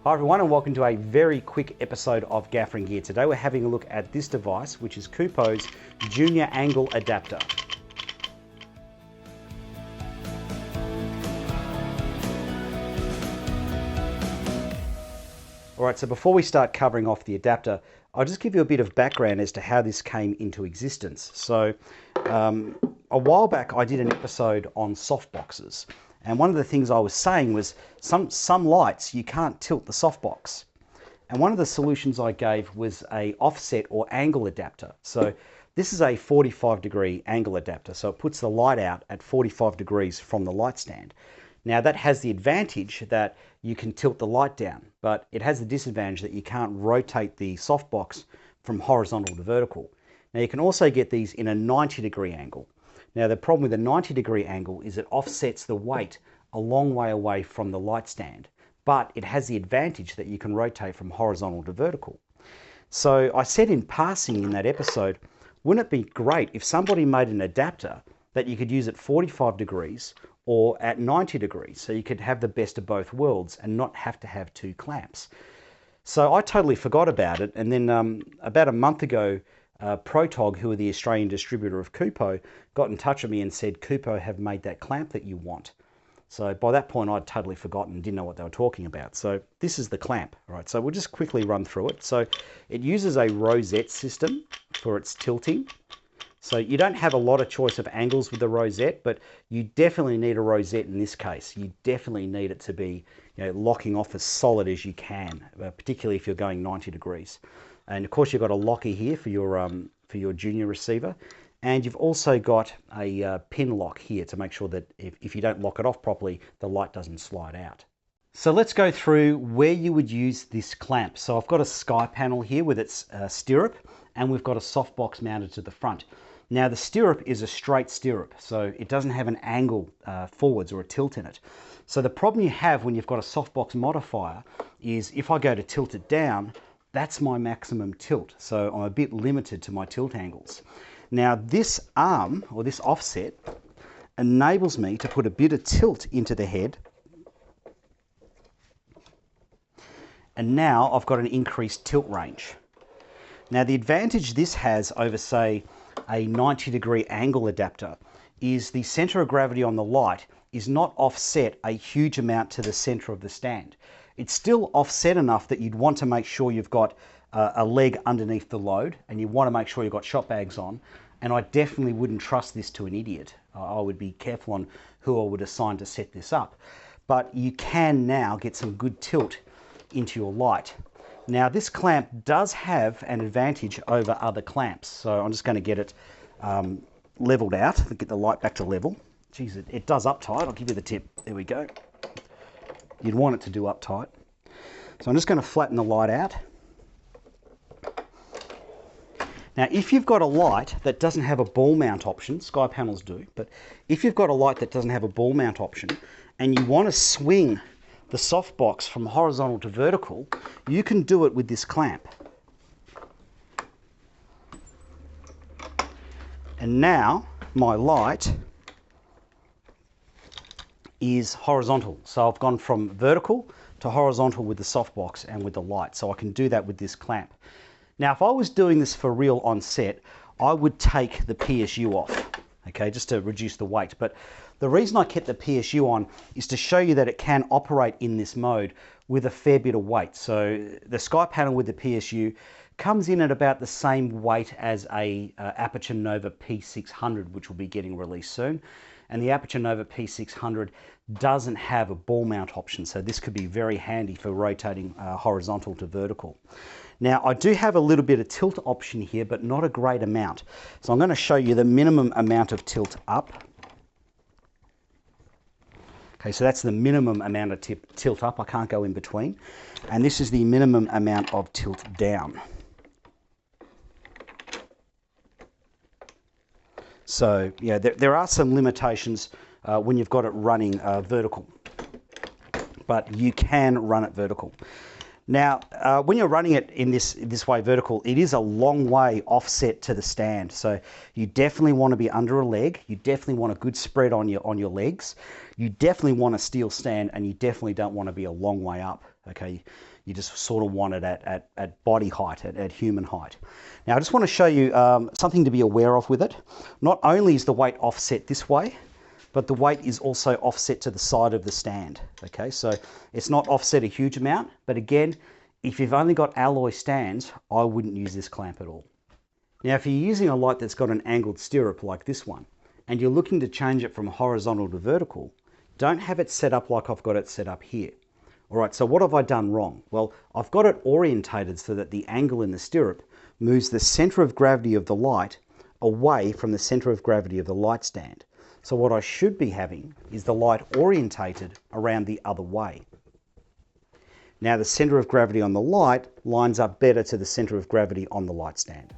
Hi everyone and welcome to a very quick episode of Gaffer and Gear. Today we're having a look at this device, which is Kupo's Junior Angle Adapter. Alright, so before we start covering off the adapter, I'll just give you a bit of background as to how this came into existence. So a while back I did an episode on softboxes. And one of the things I was saying was some lights you can't tilt the softbox. And one of the solutions I gave was a offset or angle adapter. So this is a 45-degree angle adapter. So it puts the light out at 45 degrees from the light stand. Now that has the advantage that you can tilt the light down, but it has the disadvantage that you can't rotate the softbox from horizontal to vertical. Now you can also get these in a 90-degree angle. Now the problem with a 90-degree angle is it offsets the weight a long way away from the light stand, but it has the advantage that you can rotate from horizontal to vertical. So I said in passing in that episode, wouldn't it be great if somebody made an adapter that you could use at 45 degrees or at 90 degrees, so you could have the best of both worlds and not have to have two clamps. So I totally forgot about it, and then about a month ago, Protog, who are the Australian distributor of Kupo, got in touch with me and said Kupo have made that clamp that you want. So by that point I'd totally forgotten, didn't know what they were talking about. So this is the clamp, right? So we'll just quickly run through it. So it uses a rosette system for its tilting. So you don't have a lot of choice of angles with the rosette, but you definitely need a rosette in this case. You definitely need it to be, locking off as solid as you can, particularly if you're going 90 degrees. And of course you've got a locker here for your junior receiver, and you've also got a pin lock here to make sure that if you don't lock it off properly, the light doesn't slide out. So let's go through where you would use this clamp. So I've got a sky panel here with its stirrup, and we've got a softbox mounted to the front. Now the stirrup is a straight stirrup, so it doesn't have an angle forwards or a tilt in it. So the problem you have when you've got a softbox modifier is if I go to tilt it down, that's my maximum tilt. So I'm a bit limited to my tilt angles. Now this arm, or this offset, enables me to put a bit of tilt into the head. And now I've got an increased tilt range. Now the advantage this has over, say, a 90-degree angle adapter is the center of gravity on the light is not offset a huge amount to the center of the stand. It's still offset enough that you'd want to make sure you've got a leg underneath the load, and you want to make sure you've got shot bags on. And I definitely wouldn't trust this to an idiot. I would be careful on who I would assign to set this up. But you can now get some good tilt into your light. Now this clamp does have an advantage over other clamps. So I'm just going to get it leveled out, get the light back to level. Geez, it does uptight. I'll give you the tip. There we go. You'd want it to do uptight. So I'm just going to flatten the light out. Now if you've got a light that doesn't have a ball mount option, sky panels do, but if you've got a light that doesn't have a ball mount option and you want to swing the softbox from horizontal to vertical, you can do it with this clamp. And now my light is horizontal. So I've gone from vertical to horizontal with the softbox and with the light. So I can do that with this clamp. Now if I was doing this for real on set, I would take the PSU off, okay, just to reduce the weight. But the reason I kept the PSU on is to show you that it can operate in this mode with a fair bit of weight. So the sky panel with the PSU comes in at about the same weight as a Aperture Nova P600, which will be getting released soon. And the Aperture Nova P600 doesn't have a ball mount option, so this could be very handy for rotating horizontal to vertical. Now I do have a little bit of tilt option here, but not a great amount. So I'm going to show you the minimum amount of tilt up. Okay, so that's the minimum amount of tilt up. I can't go in between. And this is the minimum amount of tilt down. So yeah, there are some limitations when you've got it running vertical, but you can run it vertical. Now, when you're running it in this way vertical, it is a long way offset to the stand. So you definitely want to be under a leg. You definitely want a good spread on your legs. You definitely want a steel stand, and you definitely don't want to be a long way up. Okay, you just sort of want it at body height, at human height. Now, I just want to show you something to be aware of with it. Not only is the weight offset this way, but the weight is also offset to the side of the stand. Okay, so it's not offset a huge amount, but again, if you've only got alloy stands, I wouldn't use this clamp at all. Now, if you're using a light that's got an angled stirrup like this one, and you're looking to change it from horizontal to vertical, don't have it set up like I've got it set up here. All right, so what have I done wrong? Well, I've got it orientated so that the angle in the stirrup moves the center of gravity of the light away from the center of gravity of the light stand. So what I should be having is the light orientated around the other way. Now the center of gravity on the light lines up better to the center of gravity on the light stand.